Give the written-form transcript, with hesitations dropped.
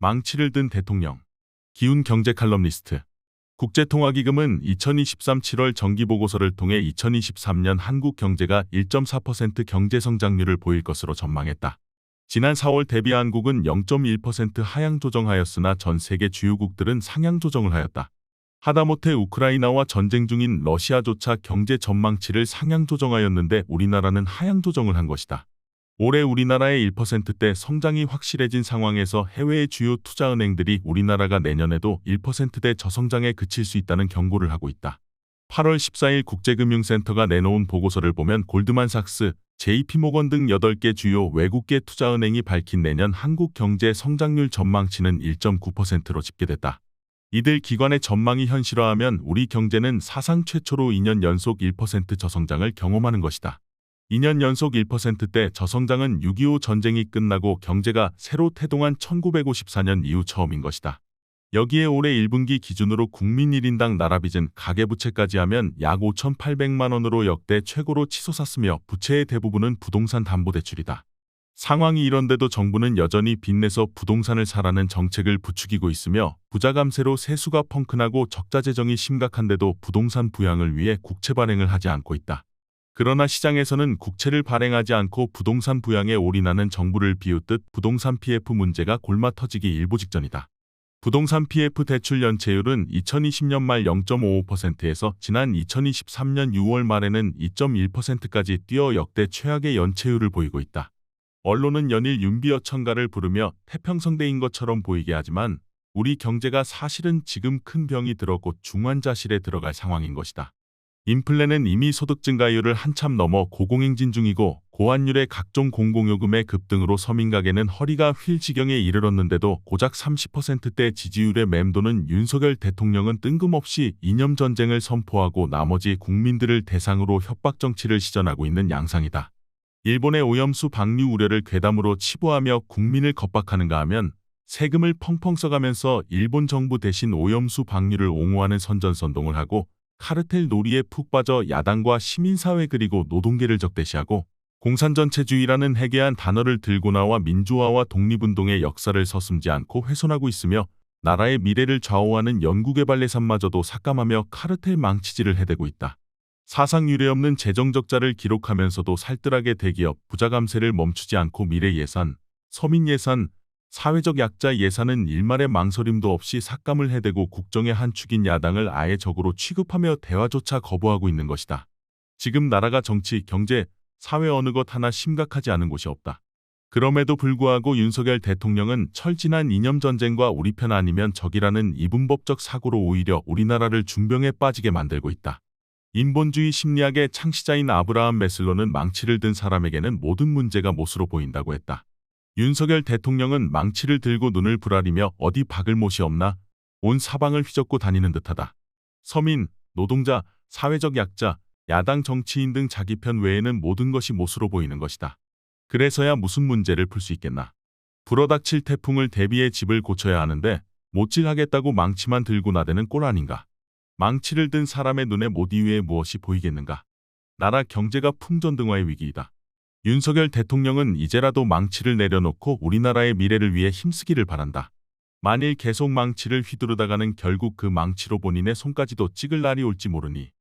망치를 든 대통령. 기운 경제 칼럼니스트. 국제통화기금은 2023 7월 정기보고서를 통해 2023년 한국 경제가 1.4% 경제성장률을 보일 것으로 전망했다. 지난 4월 대비 한국은 0.1% 하향 조정하였으나 전 세계 주요국들은 상향 조정을 하였다. 하다못해 우크라이나와 전쟁 중인 러시아조차 경제 전망치를 상향 조정하였는데 우리나라는 하향 조정을 한 것이다. 올해 우리나라의 1%대 성장이 확실해진 상황에서 해외의 주요 투자은행들이 우리나라가 내년에도 1%대 저성장에 그칠 수 있다는 경고를 하고 있다. 8월 14일 국제금융센터가 내놓은 보고서를 보면 골드만삭스, JP모건 등 8개 주요 외국계 투자은행이 밝힌 내년 한국 경제 성장률 전망치는 1.9%로 집계됐다. 이들 기관의 전망이 현실화하면 우리 경제는 사상 최초로 2년 연속 1% 저성장을 경험하는 것이다. 2년 연속 1%대 저성장은 6.25 전쟁이 끝나고 경제가 새로 태동한 1954년 이후 처음인 것이다. 여기에 올해 1분기 기준으로 국민 1인당 나라빚은 가계부채까지 하면 약 5,800만 원으로 역대 최고로 치솟았으며 부채의 대부분은 부동산 담보대출이다. 상황이 이런데도 정부는 여전히 빚내서 부동산을 사라는 정책을 부추기고 있으며 부자 감세로 세수가 펑크나고 적자 재정이 심각한데도 부동산 부양을 위해 국채 발행을 하지 않고 있다. 그러나 시장에서는 국채를 발행하지 않고 부동산 부양에 올인하는 정부를 비웃듯 부동산 PF 문제가 골마 터지기 일보 직전이다. 부동산 PF 대출 연체율은 2020년 말 0.55%에서 지난 2023년 6월 말에는 2.1%까지 뛰어 역대 최악의 연체율을 보이고 있다. 언론은 연일 윤비어 첨가를 부르며 태평성대인 것처럼 보이게 하지만 우리 경제가 사실은 지금 큰 병이 들어 곧 중환자실에 들어갈 상황인 것이다. 인플레는 이미 소득 증가율을 한참 넘어 고공행진 중이고 고환율의 각종 공공요금의 급등으로 서민 가게는 허리가 휠 지경에 이르렀는데도 고작 30%대 지지율에 맴도는 윤석열 대통령은 뜬금없이 이념 전쟁을 선포하고 나머지 국민들을 대상으로 협박 정치를 시전하고 있는 양상이다. 일본의 오염수 방류 우려를 괴담으로 치부하며 국민을 겁박하는가 하면 세금을 펑펑 써가면서 일본 정부 대신 오염수 방류를 옹호하는 선전선동을 하고 카르텔 놀이에 푹 빠져 야당과 시민사회 그리고 노동계를 적대시하고 공산전체주의라는 해괴한 단어를 들고 나와 민주화와 독립운동의 역사를 서슴지 않고 훼손하고 있으며 나라의 미래를 좌우하는 연구개발 예산마저도 삭감하며 카르텔 망치질을 해대고 있다. 사상 유례없는 재정적자를 기록하면서도 살뜰하게 대기업 부자 감세를 멈추지 않고 미래 예산, 서민 예산, 사회적 약자 예산은 일말의 망설임도 없이 삭감을 해대고 국정의 한 축인 야당을 아예 적으로 취급하며 대화조차 거부하고 있는 것이다. 지금 나라가 정치, 경제, 사회 어느 것 하나 심각하지 않은 곳이 없다. 그럼에도 불구하고 윤석열 대통령은 철지난 이념 전쟁과 우리 편 아니면 적이라는 이분법적 사고로 오히려 우리나라를 중병에 빠지게 만들고 있다. 인본주의 심리학의 창시자인 아브라함 매슬로는 망치를 든 사람에게는 모든 문제가 못으로 보인다고 했다. 윤석열 대통령은 망치를 들고 눈을 부라리며 어디 박을 못이 없나 온 사방을 휘젓고 다니는 듯하다. 서민, 노동자, 사회적 약자, 야당 정치인 등 자기 편 외에는 모든 것이 못으로 보이는 것이다. 그래서야 무슨 문제를 풀 수 있겠나. 불어닥칠 태풍을 대비해 집을 고쳐야 하는데 못질하겠다고 망치만 들고 나대는 꼴 아닌가. 망치를 든 사람의 눈에 못 이외에 무엇이 보이겠는가. 나라 경제가 풍전등화의 위기이다. 윤석열 대통령은 이제라도 망치를 내려놓고 우리나라의 미래를 위해 힘쓰기를 바란다. 만일 계속 망치를 휘두르다가는 결국 그 망치로 본인의 손까지도 찍을 날이 올지 모르니